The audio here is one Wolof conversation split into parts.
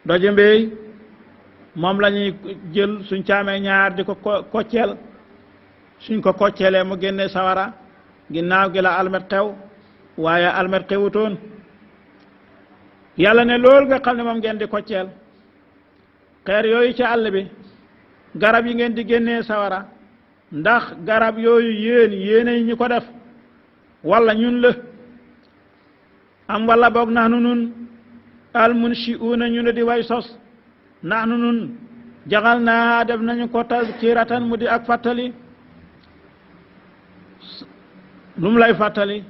doje mbéy moom la ñuy jël suñ caamee ñaar di ko kocceel suñ ko kocceelee mu génne sawara ginnaaw gi la almet xew waaye almet xewutoon yàlla ne loolu nga xam ne moom ngeen di kocceel xeer yooyu ci àll bi garab yi ngeen di génnee sawara ndax garab yooyu yéenay ñi ko def walla ñun la am walla boog nahnu nun al munshi'uuna ñu ne di way sos nahnu nun jaxal naa def nañu ko tazkiratan mu di ak fàttali lu mu lay fàttali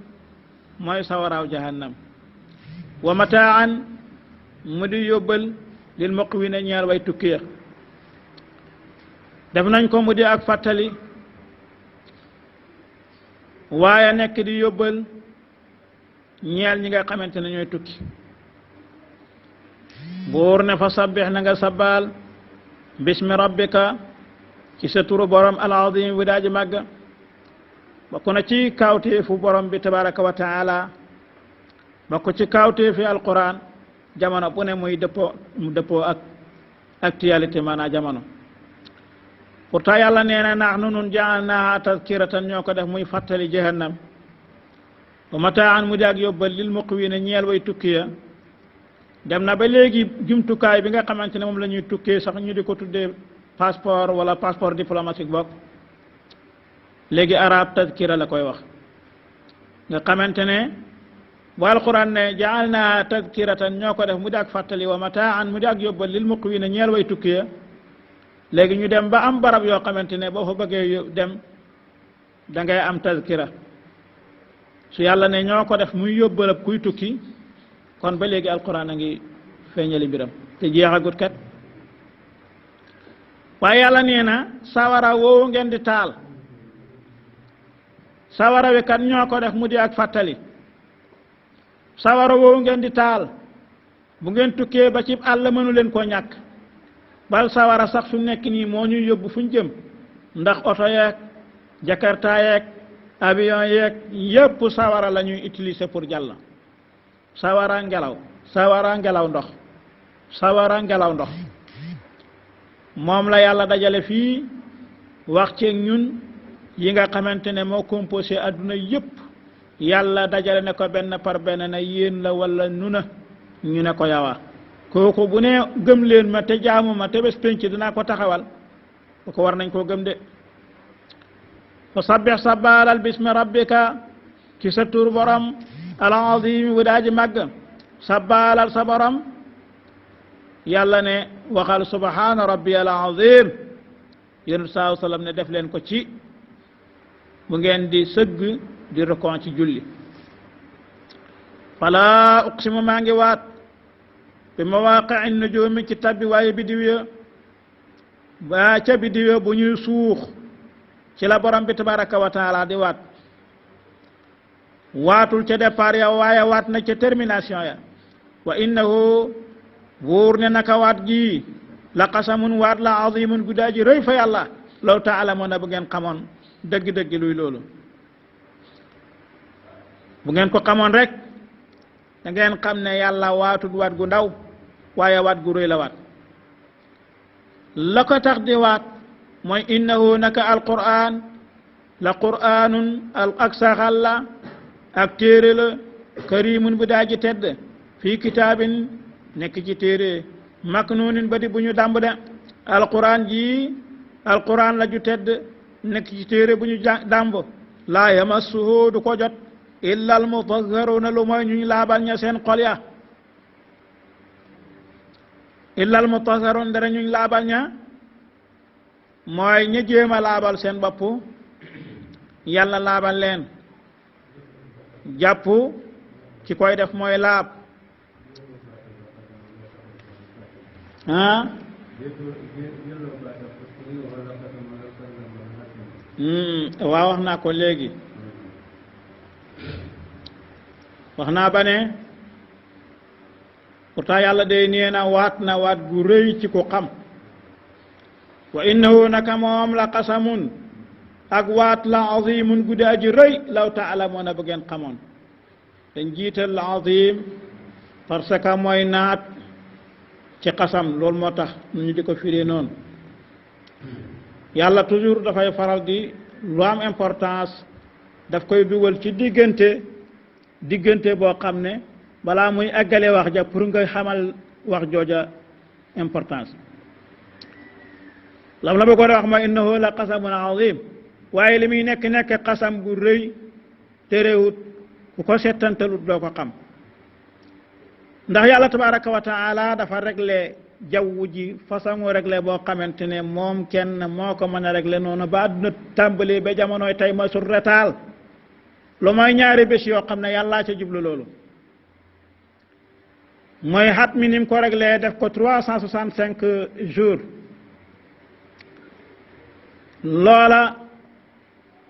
mooy sawaraaw jahannam wa mataan mu di yóbbal lil muqwina ñeel way tukkiya def nañ ko mu di ak fàttali waaye nekk di yóbbal ñeel ñi nga xamante ne ñooy tukki buur ne fa sabbih na nga sabbaal bismi rabbika ci sa turu borom al-azim wi daaji màgg bokk na ci kawteefu borom bi tabaraka wa taala bokk ci kawteefi alquran jamono bu ne muy dëppoo ak actualité maanaam jamono pourtant yàlla nee na nahnu nun ja'alnaaha tazkiratan ñoo ko def muy fàttali jahannam wa mataan mu di ak yóbbal lil muqwiina ñeel way tukkiya dem na ba léegi jumtukaay bi nga xamante ne moom la ñuy tukkee sax ñu di ko tuddee passeport wala passeport diplomatique bokk léegi arab tazkira la koy wax nga xamante ne bu alquran ne ja'alnaaha tazkiratan ñoo ko def mu di ak fàttali wa mataan mu di ak yóbbal lil muqwiina ñeel way tukkiya léegi ñu dem ba am barab yoo xamante ne boo fa bëggee dem da ngay am tazkira su yàlla ne ñoo ko def muy yóbbalab kuy tukki kon ba léegi alquran a ngi feeñali mbiram te jeexagut kat waaye yàlla nee na sawara woowu ngeen di taal sawara wi kat ñoo ko def mu di ak fàttali sawara woowu ngeen di taal bu ngeen tukkee ba ci àll mënu leen koo ñàkk bal sawara sax su nekk nii moo ñuy yóbbu fu ñu jëm ndax oto yeeg jakarta yeeg avion yeeg yépp sawara la ñuy utiliser pour jàll sawara ngelaw ndox sawara ngelaw ndox moom la yàlla dajale fii wax ci ñun yi nga xamante ne moo composé adduna yépp yàlla dajale ne ko benn par benn na yéen la wala nuna ñu ne ko yawa kooku bu ne gëm leen ma te jaamu ma te bés penc dinaa ko taxawal ko war nañ koo gëm de fa sabbih sabbaalal bismi rabbika ci sa tur borom al-azim wu daaji màgg sabbaalal sa borom yàlla ne waxal subhaana rabbiyal azim yonent saa sallam ne def leen ko ci bu ngeen di sëgg di rukon ci julli fala uqsimu maa ngi waat bi mawaaqi'in nujuumi ci tabbi waaye biddiw ya ba ca biddiw ya bu ñuy suux ci la borom bi tabaraka wa taala di waat waatul ca départ ya waaye waat na ca termination ya wa innahu wóor ne naka waat gi la qasamun waat la azimun guddaaji rëy fa yàlla law taalamuuna bu ngeen xamoon dëgg-dëgg luy loolu bu ngeen ko xamoon rek da ngeen xam ne yàlla waatut waat gu ndaw waaye waat gu rëy la waat la ko tax di waat mooy innahu naka alquran la qur'anun ak saxal la ak téere la karimun bu daaji tedd fii kitaabin nekk ci téere maknuunin ba di bu ñu dàmb de alquran ji alquran la ju tedd nekk ci téere bu ñu dàmb laa yamassuhu du ko jot illa almutahharuna lu mooy ñu laabal ña seen xol ya illa almutahharun dara ñu laabal ña mooy ña jéem a laabal seen bopp yàlla laabal leen jàpp ci koy def mooy laab waaw wax naa ko léegi wax naa ba ne pourtant yàlla day nee na waat na waat gu rëy ci ku xam wa innahu naka moom la qasamun ak waat la azimun guddi aji rëy law taalamuuna bu ngeen xamoon dañ jiital la azim parce que mooy naat ci xasam loolu moo tax ñu di ko firee noonu yàlla toujours dafay faral di lu am importance daf koy dugal ci diggante boo xam ne balaa muy àggale wax ja pour nga xamal wax jooja importance lam la bëggoon a wax mooy innahu la qasamun azim waaye li muy nekk xasam gu rëy te réewut ku ko settantalut doo ko xam ndax yàlla tabaraka wa taala dafa réglé jaww ji façon réglé boo xamante ne moom kenn moo ko mën a réglé noonu ba àdduna tàmbali ba jamonoy tey ma sur retaal lu mooy ñaari bés yoo xam ne yàllaa ca jublu loolu mooy xat mi nim ko réglé def ko 365 jours loola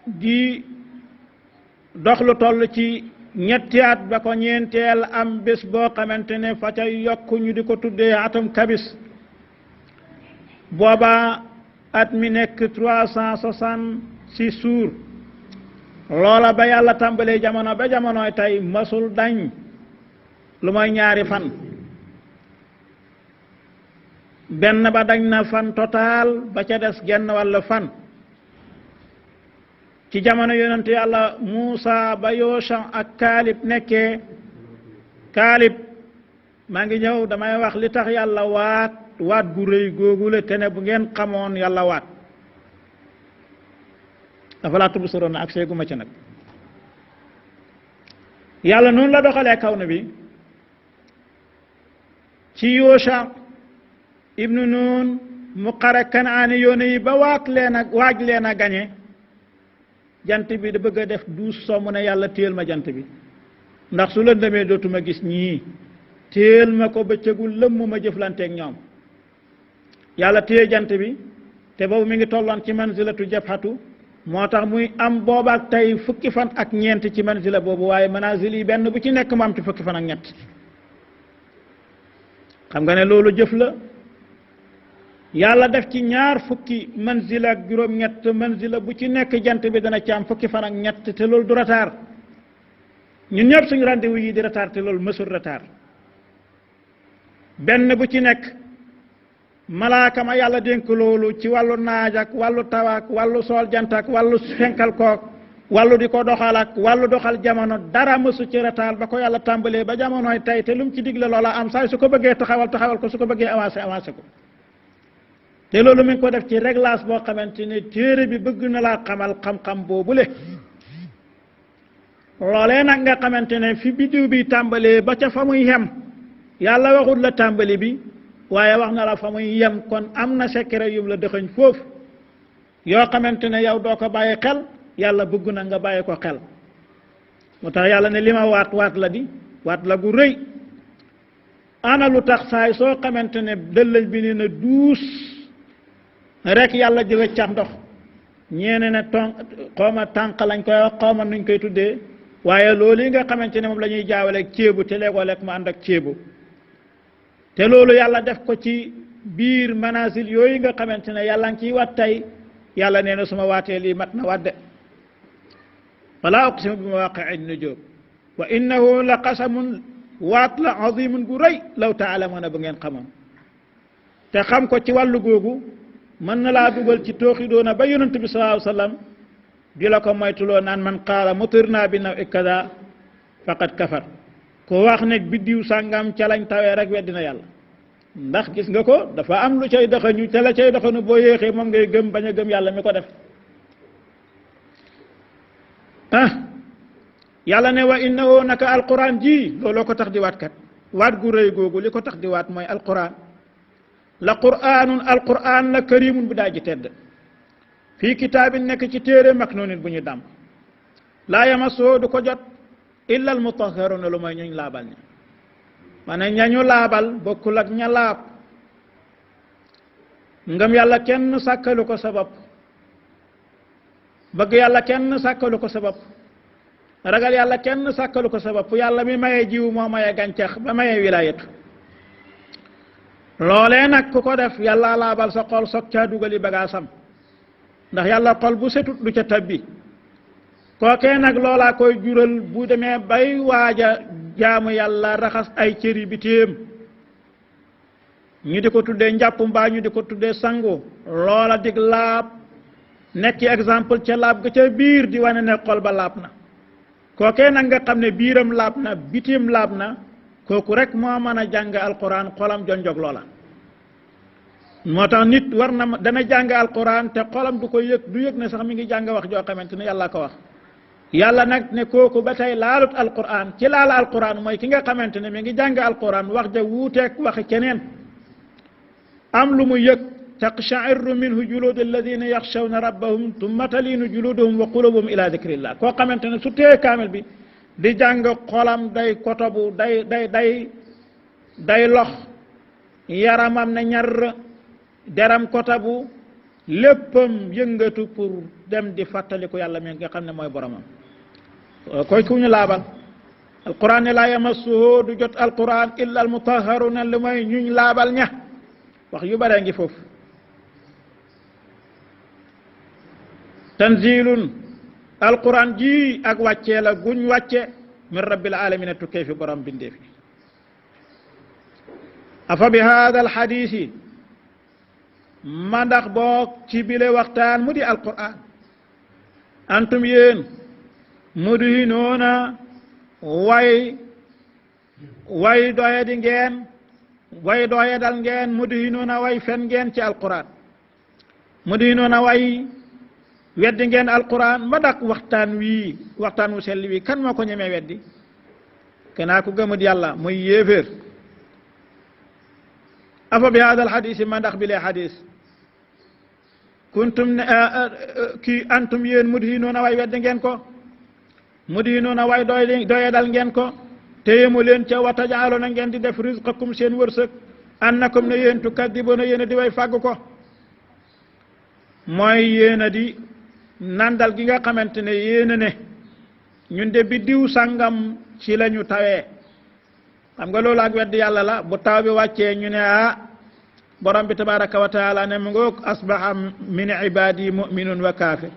di dox lu toll ci ñetti at ba ko ñeenteel am bés boo xamante ne fa ca yokk ñu di ko tuddee atum kabis booba at mi nekk 366 jours loola ba yàlla tàmbalee jamono ba jamonoy tey masul dañ lu mooy ñaari fan benn ba dañ na fan total ba ca des genn wàll fan ci jamono yonent yàlla Muusa ba Yoosha ak Kaalib nekkee Kaalib maa ngi ñëw damay wax li tax yàlla waat gu rëy googule te ne bu ngeen xamoon yàlla waat dafa laa tubb soroon na ak seeguma ci nag yàlla noonu la doxalee kaw na bi ci Yoosha ibnu Nun mu xare Kanaani yoone yi ba waaj leen a gañe jant bi da bëgg a def 12 somm ne yàlla téel ma jant bi ndax su lëndëmee dootuma gis ñii téel ma ko bëccëgu lëmm ma jëflanteeg ñoom yàlla téye jant bi te boobu mi ngi tolloon ci manzilatu jabhatu moo tax muy am boobaak tey fukki fan ak ñeent ci manzila boobu waaye manazil yi benn bu ci nekk mu am ci fukki fan ak ñett xam nga ne loolu jëf la yàlla def ci ñaar fukki manzila ak juróom-ñett manzila bu ci nekk jant bi dana ci am fukki fan ak ñett te loolu du retard ñun ñëpp suñu rendez-vous yi di retard te loolu mësul retard benn bu ci nekk malaaka ma yàlla dénk loolu ci wàllu naaj ak wàllu taw ak wàllu sool jant ak wàllu fenkal kook wàllu di ko doxal ak wàllu doxal jamono dara mësu ci retard ba ko yàlla tàmbalee ba jamonooy tey te lu mu ci digle loola am saay su ko bëggee taxawal ko su ko bëggee avancé ko te loolu mi ngi ko def ci réglage boo xamante ne téere bi bëgg na laa xamal xam-xam boobule loolee nag nga xamante ne fi biddiw bi tàmbalee ba ca fa muy yem yàlla waxul la tàmbali bi waaye wax na la fa muy yem kon am na secret yum la dëxëñ foofu yoo xamante ne yow doo ko bàyyi xel yàlla bëgg na nga bàyyi ko xel moo tax yàlla ne li ma waat waat la gu rëy ana lu tax saay soo xamante ne dëllëñ bi ne na duus rek yàlla di weccax ndox ñeene ne xawma tànk lañ koy wax xawma nuñ koy tuddee waaye loolu yi nga xamante ne moom la ñuy jaawale ak ceebu te léegoo lekk mu ànd ak ceebu te loolu yàlla def ko ci biir manazil yooyu nga xamante ne yàlla ngi ciy wat tey yàlla nee na suma waatee lii mat na wadde wala uqsimu bi mawaqi'i nujum wa innahu la qasamun waat la azimun gu rëy law taalamuuna bu ngeen xamoon te xam ko ci wàllu googu mën na laa dugal ci tooxi doona ba yonent bi sallallahu alayhi wa sallam di la ko moytuloo naan man qaala mutirna bi naw ikada faqad kafar ko wax ne biddiw sàngam ca lañ tawee rek weddina yàlla ndax gis nga ko dafa am lu cay doxañu te la cay doxañu boo yéexee moom ngay gëm bañ a gëm yàlla mi ko def yàlla ne wa innahu naka alquran ji looloo ko tax di waat kat waat gu rëy googu li ko tax di waat mooy alquran la quraanun alquran la karimun bu daa ji tedd fii kitaabin nekk ci téere maknuunin bu ñu dàmp laa yamassuhu du ko jot illa al mutahharuna lu mooy ñuñ laabal ña ma ne ñañu laabal bokkul ak ña laab ngëm yàlla kenn sàkkalu ko sa bopp bëgg yàlla kenn sàkkalu ko sa bopp ragal yàlla kenn sàkkalu ko sa bopp yàlla mi maye jiw moo maye gàncax ba maye wilaayatu loolee nag ku ko def yàlla laabal sa xol soog caa dugali bagaasam ndax yàlla xol bu setut du ca tabbi kookee nag loolaa koy jural bu demee bay waaja jaamu yàlla raxas ay cëri bitéem ñu di ko tuddee njàpp mbaa ñu di ko tuddee sangu loola dig laab nekk exemple ca laab ga ca biir di wane ne xol ba laab na kookee nag nga xam ne biiram laab na bitim laab na kooku rek moo mën a jàng alquran xolam jonjog loola moo tax nit war na dana jàng alquran te xolam du ko yëg du yëg ne sax mi ngi jàng wax joo xamante ne yàlla ko wax yàlla nag ne kooku ba tey laalut alquran ci laala alquran mooy ki nga xamante ne mi ngi jàng alquran wax ja wuuteeg waxi keneen am lu mu yëg taqsha'irru minhu juludu alladina yaxshawna rabbahum tumma talinu juluduhum wa qulubuhum ila dikrillah koo xamante ne su téye kaamil bi di jàng xolam day kotobu day lox yaramam ne ñar deram kotobu léppam yëngatu pour dem di fàttaliku yàlla mi nga xam ne mooy boromam koy ku ñu laabal alquran ne laa yamassuhu du jot alquran illa almutahharuna lu mooy ñuñ laabal ña wax yu bare ngi foofu tanzilun alquran ji ak wàccee la guñ wàcce min rabbil alamin tukkee fi borom bindee fi afa bi hada alhadisi ma ndax boog ci bile waxtaan mu di alquran antum yéen mudhinoona way doyadi ngeen way doyadal ngeen mudhinoona way fen ngeen ci alquran mudhinoona way weddi ngeen alquran ma ndax waxtaan wu sell wi kan moo ko ñemee weddi kenaa ku gëmut yàlla muy yéeféer afa bi hada alhadisi ma ndax bile hadis kuntum kii antum yéen mudhinoona way weddi ngeen ko mudhinoona way doyadal ngeen ko téyemu leen ca wa tajaaluna ngeen di def rizqakum seen wërsëg annakum ne yéen tukadibuna yéen a di way fàgg ko mooy yéen a di nandal gi nga xamante ne yéen a ne ñun de bi diw sàngam ci la ñu tawee xam nga loolu ak weddi yàlla la bu taw bi wàccee ñu ne borom bi tabaraka wa taala ne mu ngoog asbaha min ibadi muminun wa kaafir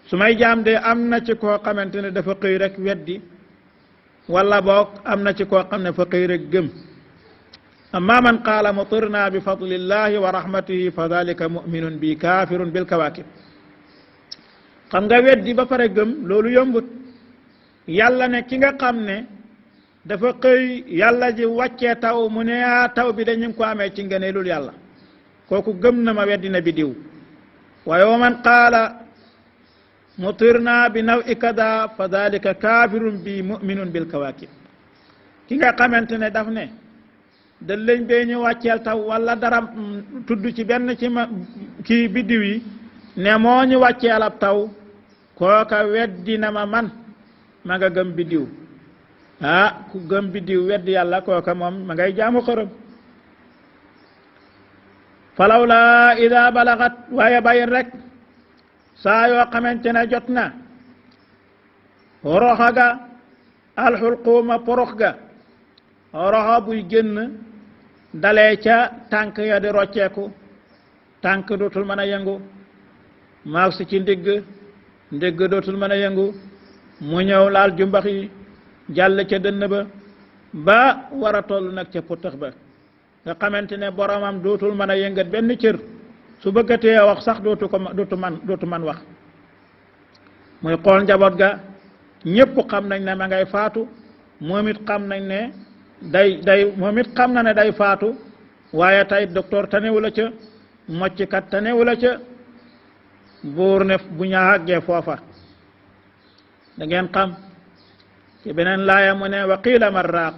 su may jaam de am na ci koo xamante ne dafa xëy rek weddi wala boog am na ci koo xam ne fa xëy rek gëm amma man qaala mutirna bi fadlillahi wa rahmatihi fa dalika muminun bi kaafirun bil kawakib xam nga weddi ba pare gëm loolu yombut yàlla ne ki nga xam ne dafa xëy yàlla ji wàccee taw mu ne taw bi dañu ko amee ci ngëneelul yàlla kooku gëm na ma weddi na bi diw waaye wa man qaala mutirna bi naw i kada fa dalika kaafirun bi muminun bil kawakib ki nga xamante ne daf ne da lañ bee ñu wàcceel taw wala dara tudd ci benn ci ma kii biddiw yi ne moo ñu wàcceel ab taw kooka weddi na ma man ma nga gëm biddiw ku gëm biddiw weddi yàlla kooka moom ma ngay jaamu xërëm falawla ida balagat waaye bàyyi rek saa yoo xamante ne jot na roxa ga alxulquuma porox ga roxa buy génn dalee ca tànk ya di rocceeku tànk dootul mën a yëngu maag si ci ndigg dootul mën a yëngu mu ñëw laal jumbax yi jàll ca dënn ba war a toll nag ca potax ba nga xamante ne boromam dootul mën a yëngat benn cër su bëggatee wax sax dootu man wax muy xool njaboot ga ñépp xam nañ ne ma ngay faatu moom it xam nañ ne moom it xam na ne day faatu waaye tey docteur tanewu la ca mocckat tanewu la ca buur ne bu ñu àggee foofa da ngeen xam ci beneen laaya mu ne wa qiila man raaq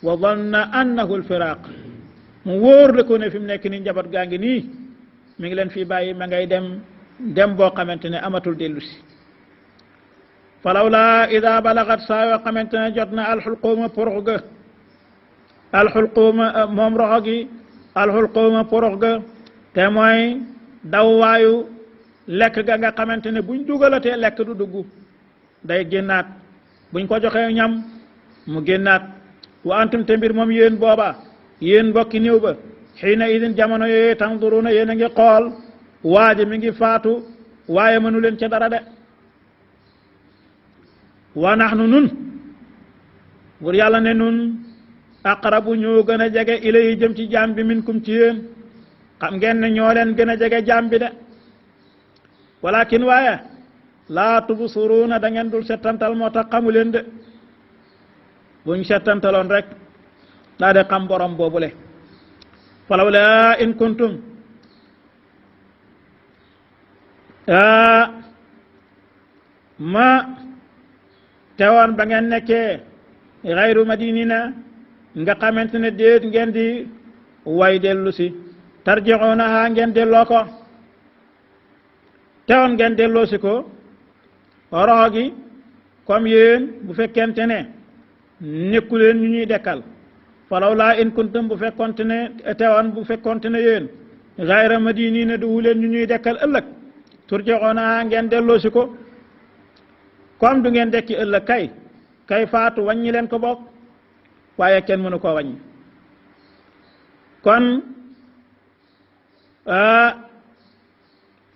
wa danna annahu alfiraaq mu wóor la ko ne fi mu nekk nii njaboot gaa ngi nii mi ngi leen fii bàyyi ma ngay dem boo xamante ne amatul dellu si falawla ida balagat saa yoo xamante ne jot na alxulquuma porox ga alxulquuma moom roxo gi alxulquuma porox ga te mooy dawwaayu lekk ga nga xamante ne buñ dugalatee lekk du dugg day génnaat buñ ko joxee ñam mu génnaat wa antum te mbir moom yéen booba yéen mbokki néew ba xiina idin jamono yooyu tanzuruna yéen a ngi xool waaji mi ngi faatu waaye mënu leen ca dara de wa nahnu nun bur yàlla ne nun aqrabu ñoo gën a jege ilayhi jëm ci jaam bi minkum ci yéen xam ngeen ne ñoo leen gën a jege jaam bi de walakin waaye laa tubsuruuna da ngeen dul settantal moo tax xamu leen de buñ settantaloon rek daa de xam borom boobule falawlaa in kuntum ma teewoon ba ngeen nekkee xayru madinina nga xamante ne déet ngeen di way dellu si tarji'uunahaa ngeen delloo ko teewoon ngeen delloo si ko roxo gi comme yéen bu fekkente ne nekku leen ñu ñuy dekkal falawlaa in kuntum bu fekkonte ne teewoon bu fekkonte ne yéen xayra madinina du leen ñu ñuy dekkal ëllëg turji'uunahaa ngeen delloo si ko comme du ngeen dekki ëllëg kay faatu wàññi leen ko bokk waaye kenn mënu koo wàññi kon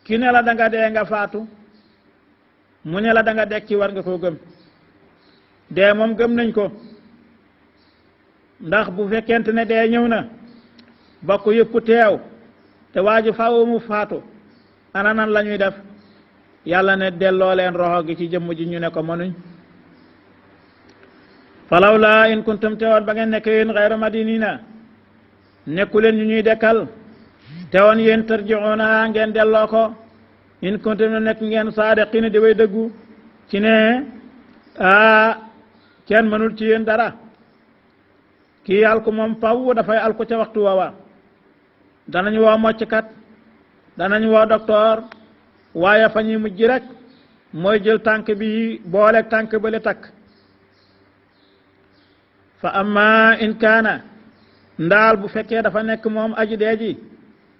ki ne la da nga dee nga faatu mu ne la da nga dekki war nga koo gëm dee moom gëm nañ ko ndax bu fekkente ne dee ñëw na bokk yëpp teew te waa ji faaw mu faatu ana nan la ñuy def yàlla ne delloo leen roxo gi ci jëmm ji ñu ne ko mënuñ falawlaa in kuntum teewoon ba ngeen nekk yéen xayra madinina nekku leen ñu ñuy dekkal teewoon yéen tarji'uunahaa ngeen delloo ko in kuntum ne nekk ngeen saadiqiina di way dëggu ci ne kenn mënul ci yéen dara kii alku moom faw dafay alku ca waxtu wawa danañ woo mocckat danañ woo docteur waaye fa ñuy mujj rek mooy jël tànk bi boole tànk bale takk fa amma in kaana ndaal bu fekkee dafa nekk moom aji dee ji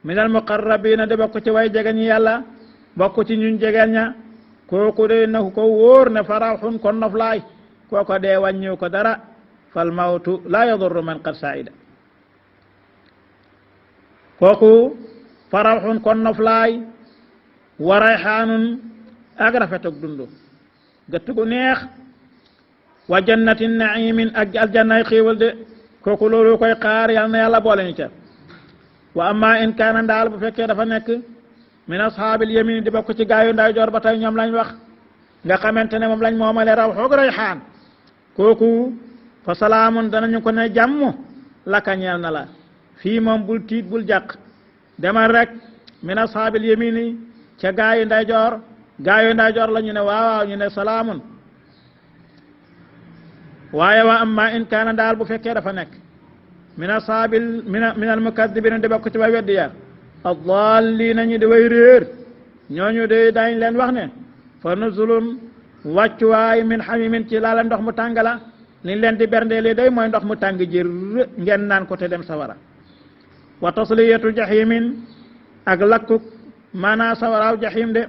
minal muqarrabiina di bokk ci way jege ñi yàlla bokk ci ñun jegeel ña kooku de na ko wóor ne faraxun kon noflaay kooko dee wàññiw ko dara fal mawtu laa yadurru man qad saida kooku faraxun kon noflaay wa rayxaanun ak rafetug dundu gëtt gu neex wa jannatin naimin ak aljannay xiiwal de kooku loolu koy xaar yal na yàlla boole ñu ca wa amma in kaana ndaal bu fekkee dafa nekk min ashaabil yamin di bokk ci gaayu nday joor ba tey ñoom lañ wax nga xamante ne moom lañ moomale raw xoog rayxaan kooku fa salaamun danañu ko ne jàmm laka ñeel na la fii moom bul tiit bul jàq demal rek min ashaabil yamini ca gaayu nday joor la ñu ne waaw ñu ne salaamun waaye wa amma in kaana daal bu fekkee dafa nekk min ashaabil min al mukaddibiina di bokk ci way weddi ya ad-daalliina ñu di way réer ñooñu de dañ leen wax ne fa nuzulun wàccuwaay min hamimin ci laala ndox mu tàng la liñ leen di berndeele day mooy ndox mu tàng jër ngeen naan ko te dem sawara wa tasliyatu jahimin ak lakkuk maanaa sawaraaw jahim de